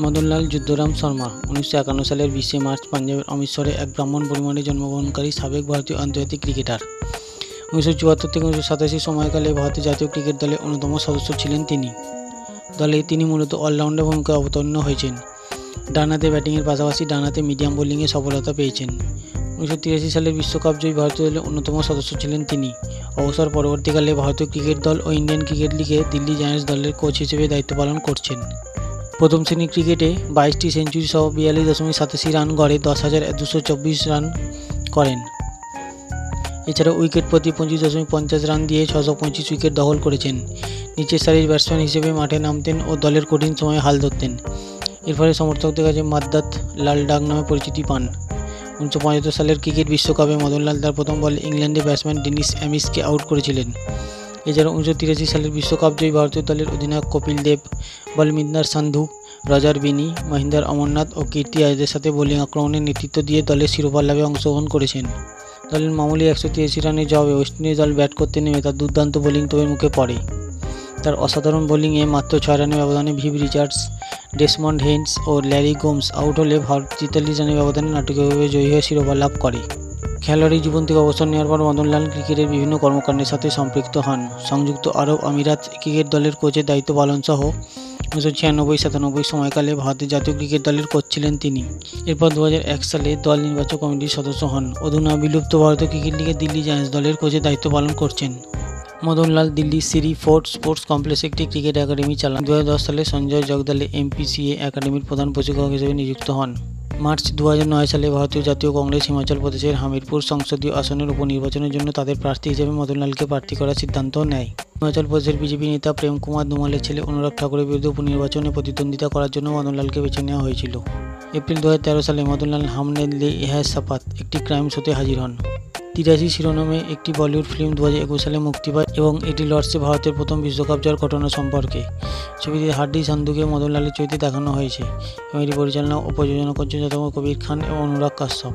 মদনলাল যুদ্ধরাম শর্মা 1951 সালের 20 মার্চ পাঞ্জাবের অমৃতসরে এক ব্রাহ্মণ পরিবারে জন্মগ্রহণকারী সাবেক ভারতীয় আন্তর্জাতিক ক্রিকেটার। 1974 থেকে 1987 সময়কালে ভারতীয় জাতীয় ক্রিকেট দলের অন্যতম সদস্য ছিলেন তিনি। দলে তিনি মূলত অলরাউন্ডার ভূমিকায় অবতীর্ণ হয়েছেন। ডানহাতে ব্যাটিংয়ের পাশাপাশি ডানহাতে মিডিয়াম বোলিংয়ে সফলতা পেয়েছেন। 1983 সালের বিশ্বকাপ জয়ী ভারতীয় দলের অন্যতম সদস্য ছিলেন তিনি। অবসর পরবর্তীকালে ভারতীয় ক্রিকেট দল ও ইন্ডিয়ান ক্রিকেট লিগে দিল্লি জায়ান্টস দলের কোচ হিসেবে দায়িত্ব পালন করছেন। প্রথম শ্রেণীর ক্রিকেটে 22টি সেঞ্চুরি সহ 42.87 রান গড়ে 10,224 রান করেন। এছাড়া উইকেট প্রতি 25.50 রান দিয়ে 625 উইকেট দখল করেছেন। নিচের সারির ব্যাটসম্যান হিসেবে মাঠে নামতেন ও দলের কঠিন সময়ে হাল ধরতেন। এর ফলে সমর্থকদের কাছে মাদ্দাত লাল ডাক নামে পরিচিতি পান। 1975 সালের ক্রিকেট বিশ্বকাপে মদনলাল তার প্রথম বলে ইংল্যান্ডের ব্যাটসম্যান ডেনিস অ্যামিসকে আউট করেছিলেন। এছাড়া 1983 সালের বিশ্বকাপ জয়ী ভারতীয় দলের অধিনায়ক কপিল দেব, বলমিন্দর সান্ধু, রজার বিনি, মহিন্দর অমরনাথ ও কীর্তি আজাদের সাথে বোলিং আক্রমণে নেতৃত্ব দিয়ে দলের শিরোপা লাভে অংশগ্রহণ করেছেন। দলের মামুলি 183 রানের জবাবে ওয়েস্ট ইন্ডিজ দল ব্যাট করতে নেমে তার দুর্দান্ত বোলিং তোপের মুখে পড়ে। তার অসাধারণ বোলিংয়ে মাত্র 6 রানের ব্যবধানে ভিভ রিচার্ডস, ডেসমন্ড হেইন্স ও ল্যারি গোমস আউট হলে ভারত 43 রানের ব্যবধানে নাটকীয়ভাবে জয়ী হয়ে শিরোপা লাভ করে। খেলোয়াড়ি জীবন থেকে অবসর নেওয়ার পর মদনলাল ক্রিকেটের বিভিন্ন কর্মকাণ্ডের সাথে সম্পৃক্ত হন। সংযুক্ত আরব আমিরাত ক্রিকেট দলের কোচের দায়িত্ব পালন সহ 1996-97 সময়কালে ভারতের জাতীয় ক্রিকেট দলের কোচ ছিলেন তিনি। এরপর 2001 সালে দল নির্বাচক কমিটির সদস্য হন। অধুনা বিলুপ্ত ভারতীয় ক্রিকেট লিগের দিল্লি জায়ান্টস দলের কোচের দায়িত্ব পালন করছেন। মদনলাল দিল্লি সিরি ফোর্ট স্পোর্টস কমপ্লেক্সে একটি ক্রিকেট একাডেমি চালান। 2010 সালে সঞ্জয় জগদলে MPCA একাডেমির প্রধান প্রশিক্ষক হিসেবে নিযুক্ত হন। মার্চ 2009 সালে ভারতীয় জাতীয় কংগ্রেস হিমাচল প্রদেশের হামিরপুর সংসদীয় আসনের উপনির্বাচনের জন্য তাদের প্রার্থী হিসেবে মদনলালকে প্রার্থী করার সিদ্ধান্ত নেয়। হিমাচল প্রদেশের বিজেপি নেতা প্রেম কুমার ধুমালের ছেলে অনুরাগ ঠাকুরের বিরুদ্ধে উপনির্বাচনে প্রতিদ্বন্দ্বিতা করার জন্য মদনলালকে বেছে নেওয়া হয়েছিল। এপ্রিল 2013 সালে মদনলাল হামনে লে হ্যায় শপথ একটি ক্রাইম শোতে হাজির হন। 83 শিরোনামে একটি বলিউড ফিল্ম 2021 সালে মুক্তি পায় এবং এটি লর্ডসে ভারতের প্রথম বিশ্বকাপ জয়ের ঘটনা সম্পর্কে। ছবিতে হার্ডি সান্ধুকে মদনলালের চরিত্রে দেখানো হয়েছে এবং এটি পরিচালনা ও প্রযোজনা করছেন যথাক্রমে কবির খান এবং অনুরাগ কাশ্যপ।